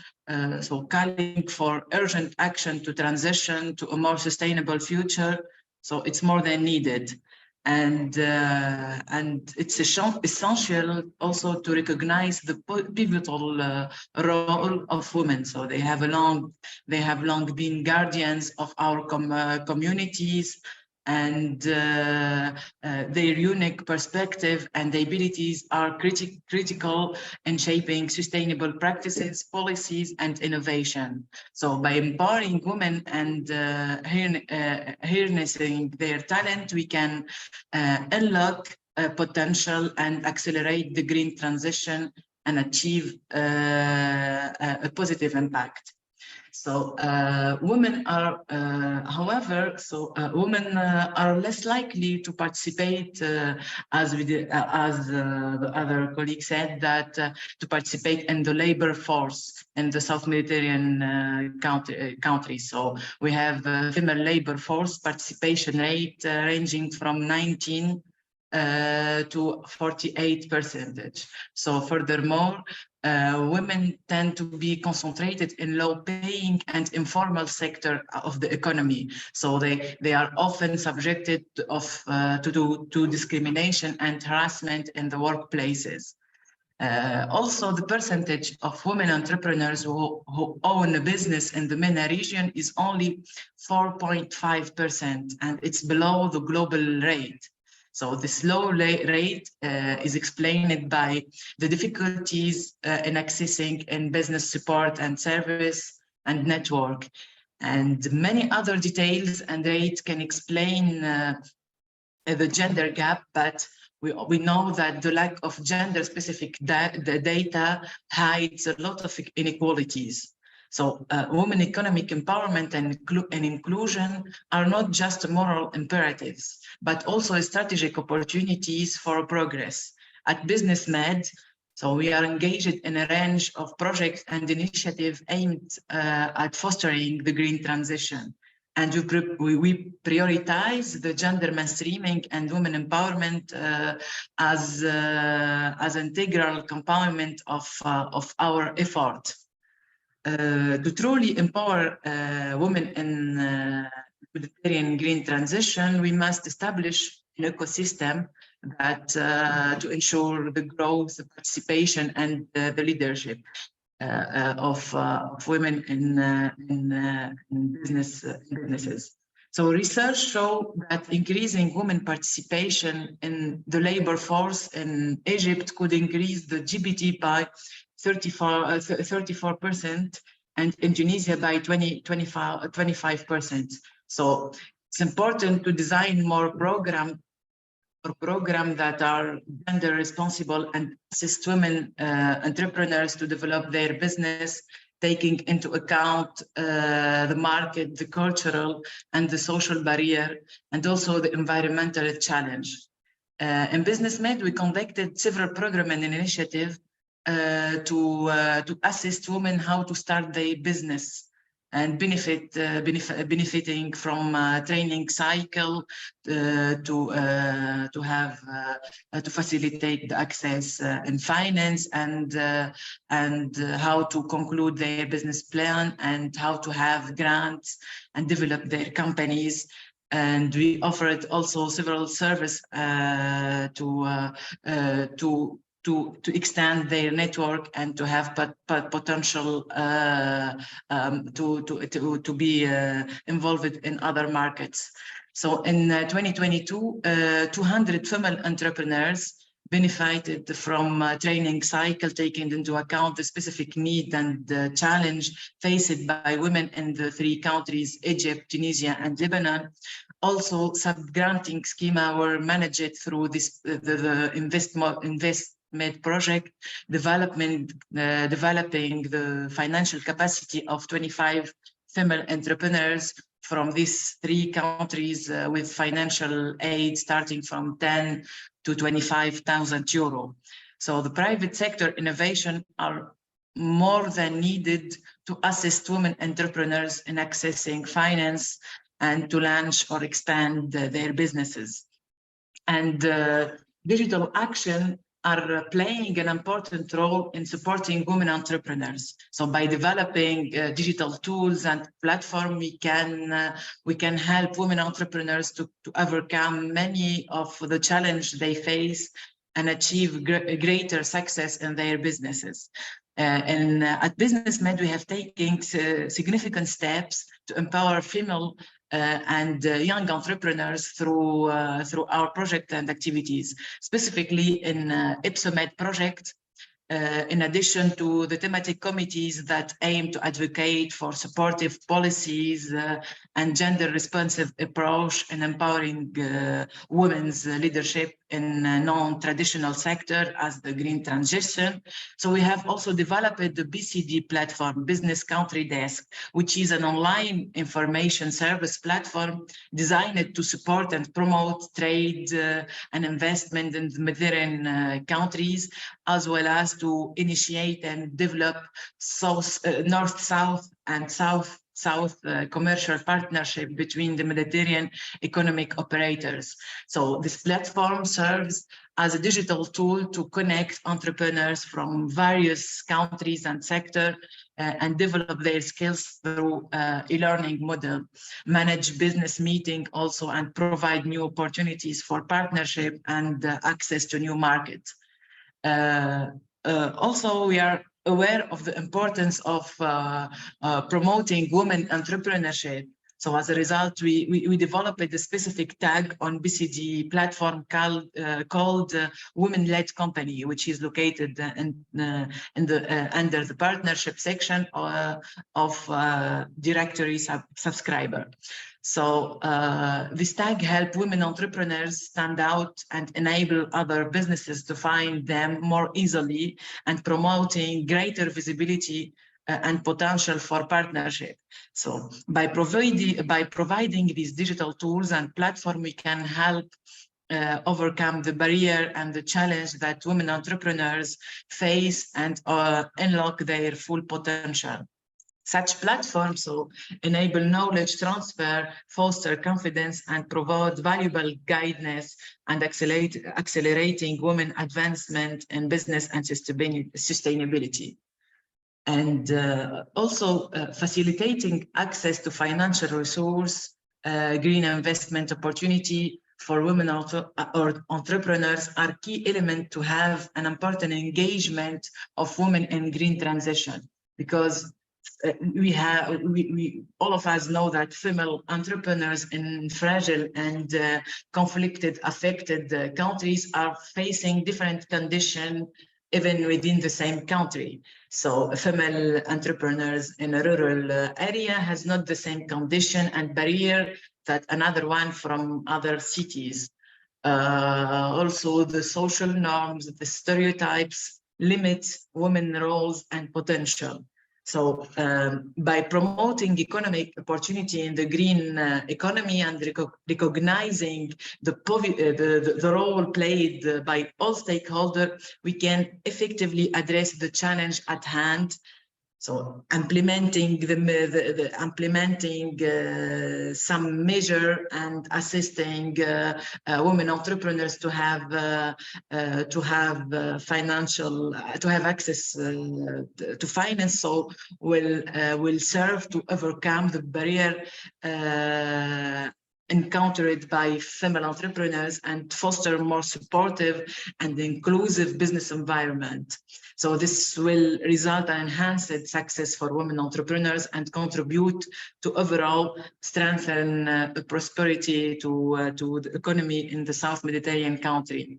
So calling for urgent action to transition to a more sustainable future. So it's more than needed. And it's essential also to recognize the pivotal role of women. So they have long been guardians of our communities, and their unique perspective and abilities are critical in shaping sustainable practices, policies, and innovation. So by empowering women and harnessing their talent, we can unlock potential and accelerate the green transition and achieve a positive impact. So women are, however, women are less likely to participate, as the other colleague said, that to participate in the labor force in the South Mediterranean countries. So we have female labor force participation rate ranging from 19 to 48%. So furthermore, women tend to be concentrated in low-paying and informal sector of the economy. So they are often subjected to discrimination and harassment in the workplaces. Also, the percentage of women entrepreneurs who own a business in the MENA region is only 4.5%, and it's below the global rate. So this low rate is explained by the difficulties in accessing in business support and service and network, and many other details and rates can explain the gender gap, but we know that the lack of gender-specific data hides a lot of inequalities. So women economic empowerment and inclusion are not just moral imperatives, but also strategic opportunities for progress. At PRIMA-MED, so we are engaged in a range of projects and initiatives aimed at fostering the green transition. And we prioritize the gender mainstreaming and women empowerment as integral component of our effort. To truly empower women in Mediterranean green transition, we must establish an ecosystem that to ensure the growth, the participation, and the leadership of women in businesses. So research show that increasing women participation in the labor force in Egypt could increase the GDP by 34%, and in Tunisia by 25%. So it's important to design more programs that are gender responsible and assist women entrepreneurs to develop their business, taking into account the market, the cultural and the social barrier, and also the environmental challenge. In PRIMA-MED, we conducted several programs and initiatives to assist women how to start their business and benefiting from training cycle to facilitate the access in finance and how to conclude their business plan and how to have grants and develop their companies. And we offered also several services to extend their network and to have potential to be involved in other markets. So in 2022, 200 female entrepreneurs benefited from training cycle, taking into account the specific need and the challenge faced by women in the 3 countries, Egypt, Tunisia, and Lebanon. Also, sub-granting schema were managed through this the PRIMA-MED project, developing the financial capacity of 25 female entrepreneurs from these 3 countries with financial aid starting from 10 to 25,000 euro. So the private sector innovation are more than needed to assist women entrepreneurs in accessing finance and to launch or expand their businesses. And digital action are playing an important role in supporting women entrepreneurs. So by developing digital tools and platform, we can help women entrepreneurs to overcome many of the challenges they face and achieve greater success in their businesses. And at PRIMA-MED, we have taken significant steps to empower female and young entrepreneurs through our project and activities, specifically in PRIMA-MED project. In addition to the thematic committees that aim to advocate for supportive policies and gender responsive approach in empowering women's leadership in non-traditional sector as the green transition. So we have also developed the BCD platform, Business Country Desk, which is an online information service platform designed to support and promote trade and investment in the Mediterranean countries, as well as to initiate and develop north-south and south-south commercial partnership between the Mediterranean economic operators. So this platform serves as a digital tool to connect entrepreneurs from various countries and sectors and develop their skills through e-learning model, manage business meeting also, and provide new opportunities for partnership and access to new markets. Also, we are aware of the importance of promoting women entrepreneurship. So as a result, we developed a specific tag on BCD platform called Women-Led Company, which is located under the partnership section of directory subscriber. So this tag helps women entrepreneurs stand out and enable other businesses to find them more easily, and promoting greater visibility and potential for partnership. So by providing these digital tools and platform, we can help overcome the barrier and the challenge that women entrepreneurs face and unlock their full potential. Such platforms enable knowledge transfer, foster confidence, and provide valuable guidance and accelerating women advancement in business and sustainability. And also facilitating access to financial resource, green investment opportunity, for women or entrepreneurs are key element to have an important engagement of women in green transition, because we all of us know that female entrepreneurs in fragile and conflicted, affected countries are facing different conditions even within the same country. So female entrepreneurs in a rural area has not the same condition and barrier that another one from other cities. Also, the social norms, the stereotypes limit women's roles and potential. So by promoting economic opportunity in the green economy and recognizing the role played by all stakeholders, we can effectively address the challenge at hand. So implementing some measure and assisting women entrepreneurs to have access to finance, so will serve to overcome the barrier encountered by female entrepreneurs and foster more supportive and inclusive business environment. So this will result in enhanced success for women entrepreneurs and contribute to overall strengthen prosperity to the economy in the South Mediterranean country.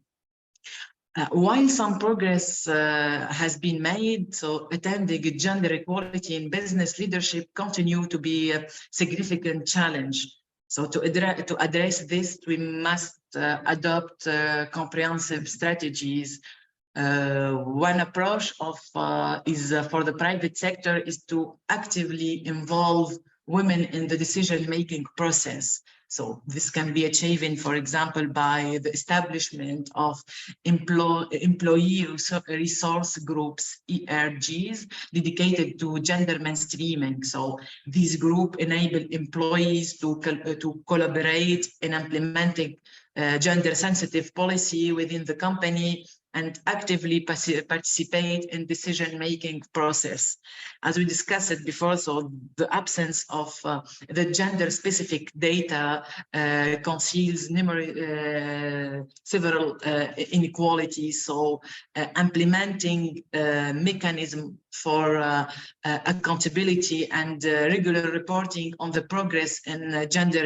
While some progress has been made, so attending gender equality in business leadership continue to be a significant challenge. So to address this, we must adopt comprehensive strategies. One approach is for the private sector is to actively involve women in the decision-making process. So this can be achieved, for example, by the establishment of employee resource groups, ERGs, dedicated to gender mainstreaming. So these groups enable employees to collaborate in implementing gender-sensitive policy within the company and actively participate in decision-making process. As we discussed it before, so the absence of the gender-specific data conceals several inequalities. So implementing mechanism for accountability and regular reporting on the progress in gender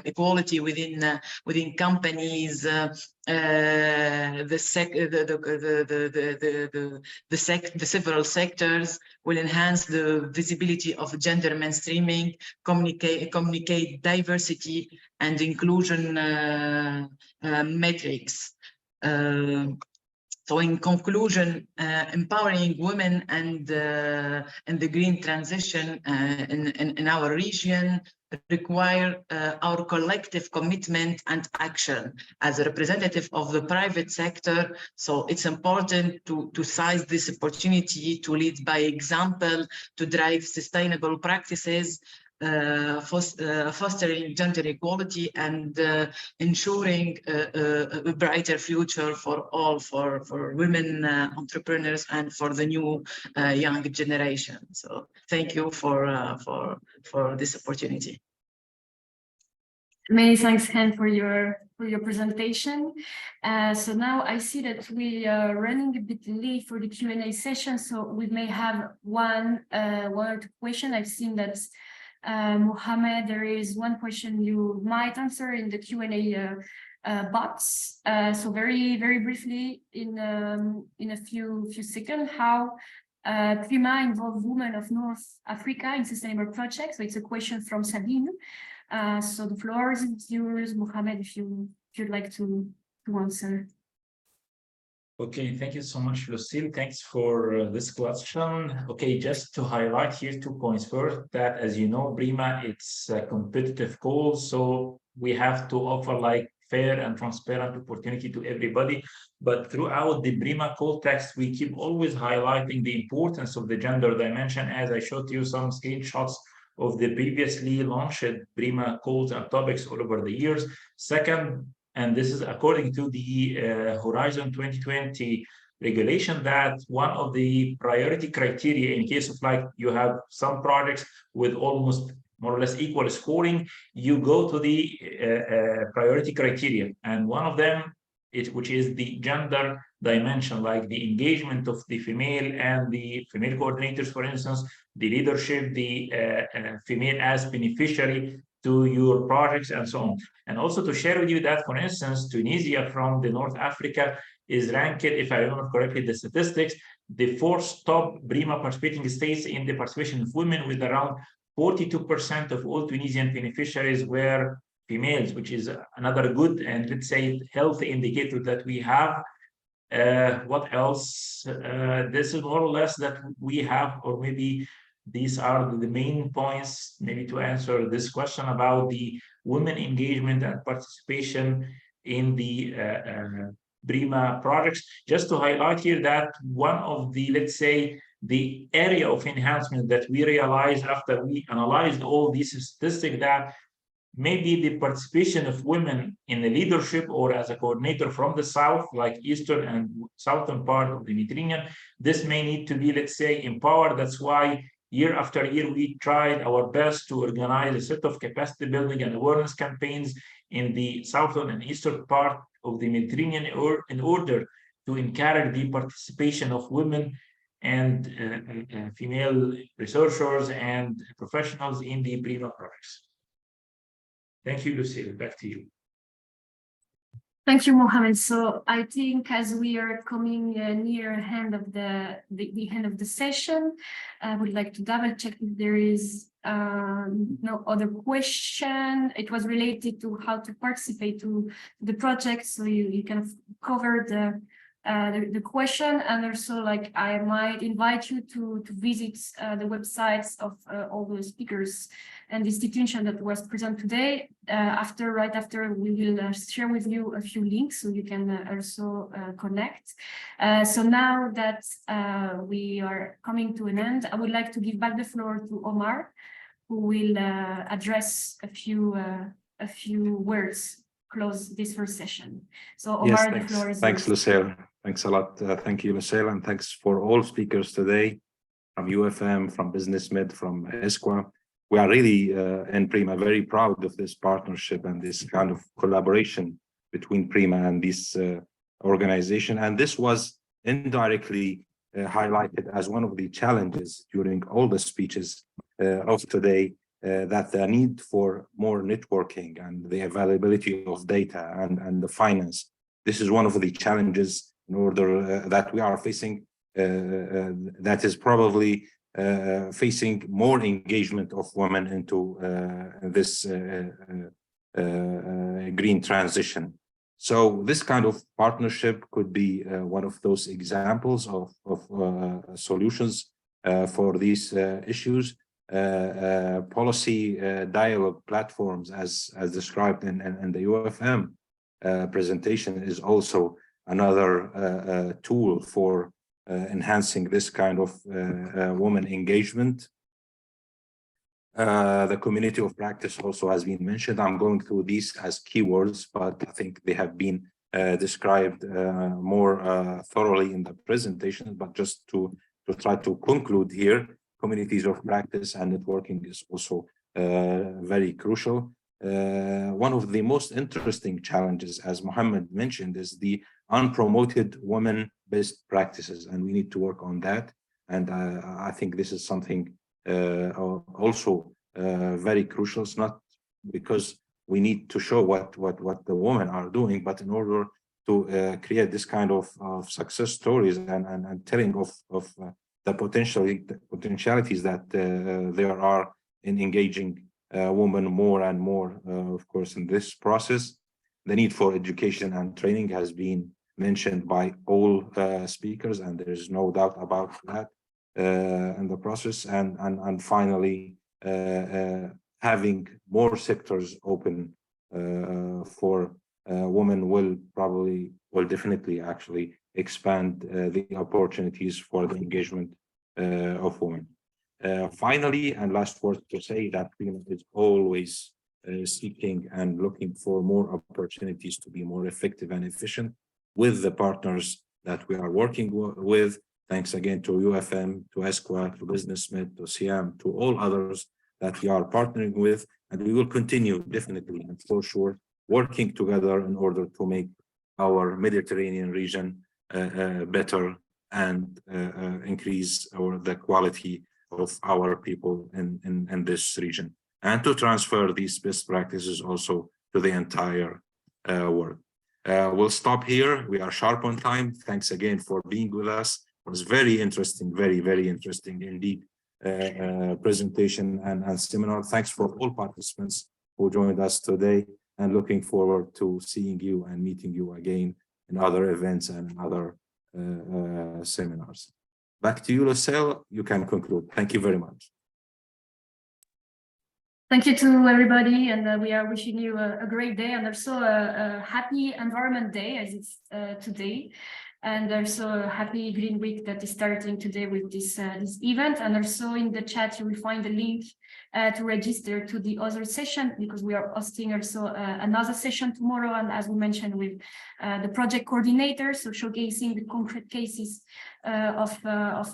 equality within companies, the several sectors will enhance the visibility of gender mainstreaming, communicate diversity and inclusion metrics. So in conclusion, empowering women and the green transition in our region require our collective commitment and action as a representative of the private sector. So it's important to seize this opportunity to lead by example, to drive sustainable practices, fostering gender equality and ensuring a brighter future for all, for women entrepreneurs and for the new young generation. So thank you for this opportunity. Many thanks, Hen, for your presentation. So now I see that we are running a bit late for the Q&A session, so we may have one or two questions. I've seen that Mohammed, there is one question you might answer in the Q&A box. So very briefly, in a few seconds, how PRIMA involve women of North Africa in sustainable projects. So it's a question from Sabine. So the floor is yours, Mohammed, if you'd like to answer. Okay, thank you so much, Lucille. Thanks for this question. Okay, just to highlight here 2 points. First, that as you know, PRIMA, it's a competitive call, so we have to offer like fair and transparent opportunity to everybody. But throughout the PRIMA call text, we keep always highlighting the importance of the gender dimension, as I showed you some screenshots of the previously launched PRIMA calls and topics all over the years. Second, and this is according to the Horizon 2020 regulation, that one of the priority criteria in case of like you have some projects with almost more or less equal scoring, you go to the priority criteria. And one of them, which is the gender dimension, like the engagement of the female and the female coordinators, for instance, the leadership, the female as beneficiary to your projects, and so on. And also to share with you that, for instance, Tunisia from the North Africa is ranked, if I remember correctly, the statistics, the fourth top PRIMA participating states in the participation of women, with around 42% of all Tunisian beneficiaries were females, which is another good and, let's say, healthy indicator that we have. What else? This is more or less that we have, or maybe these are the main points, maybe to answer this question about the women engagement and participation in the PRIMA projects. Just to highlight here that one of the, let's say, the area of enhancement that we realized after we analyzed all these statistics, that maybe the participation of women in the leadership or as a coordinator from the south, like eastern and southern part of the Mediterranean, this may need to be, let's say, empowered. That's why year after year we tried our best to organize a set of capacity building and awareness campaigns in the southern and eastern part of the Mediterranean, in order to encourage the participation of women and female researchers and professionals in the PRIMA projects. Thank you, Lucille. Back to you. Thank you, Mohammed. So I think as we are coming near end of the end of the session, I would like to double check if there is no other question. It was related to how to participate to the project, so you kind of covered the question. And also, like, I might invite you to visit the websites of all the speakers and the institution that was present today. Right after, we will share with you a few links so you can also connect. So now that we are coming to an end, I would like to give back the floor to Omar, who will address a few words, close this first session. So Omar, yes, the floor is thanks, yours. Lucille. Thanks a lot. Thank you, Lucille, and thanks for all speakers today from UFM, from PRIMA-MED, from ESQA. We are really in PRIMA very proud of this partnership and this kind of collaboration between PRIMA and this organization. And this was indirectly highlighted as one of the challenges during all the speeches of today, that the need for more networking and the availability of data and the finance. This is one of the challenges in order that we are facing, that is probably facing more engagement of women into this green transition. So this kind of partnership could be one of those examples of solutions for these issues. Policy dialogue platforms, as described in the UFM presentation, is also another tool for enhancing this kind of women engagement. The community of practice also has been mentioned. I'm going through these as keywords, but I think they have been described more thoroughly in the presentation. But just to try to conclude here, communities of practice and networking is also very crucial. One of the most interesting challenges, as Mohammed mentioned, is the unpromoted women-based practices, and we need to work on that. And I think this is something also very crucial. It's not because we need to show what the women are doing, but in order to create this kind of success stories and telling of the potentialities that there are in engaging women more and more, of course, in this process. The need for education and training has been mentioned by all speakers, and there is no doubt about that in the process. And finally, having more sectors open for women will definitely actually expand the opportunities for the engagement of women. Finally, and last word to say that PRIMA is always seeking and looking for more opportunities to be more effective and efficient with the partners that we are working with. Thanks again to UFM, to ESQA, to PRIMA-MED, to SIAM, to all others that we are partnering with, and we will continue definitely and for sure working together in order to make our Mediterranean region better and increase the quality of our people in this region, and to transfer these best practices also to the entire world. We'll stop here. We are sharp on time. Thanks again for being with us. It was very interesting, very, very interesting indeed presentation and seminar. Thanks for all participants who joined us today, and looking forward to seeing you and meeting you again in other events and other seminars. Back to you, Lucille. You can conclude. Thank you very much. Thank you to everybody, and we are wishing you a great day and also a happy Environment Day as it's today, and also a happy Green Week that is starting today with this event. And also in the chat you will find a link to register to the other session, because we are hosting also another session tomorrow, and as we mentioned, with the project coordinator, so showcasing the concrete cases of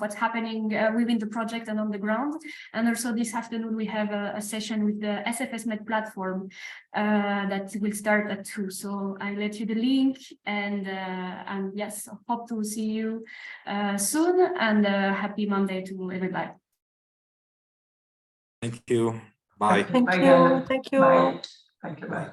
what's happening within the project and on the ground. And also this afternoon we have a session with the SFS-MED platform that will start at 2. So I let you the link, and yes, hope to see you soon, and happy Monday to everybody. Thank you. Bye. Thank Bye, you. Hannah. Thank you. Bye. Thank you. Bye.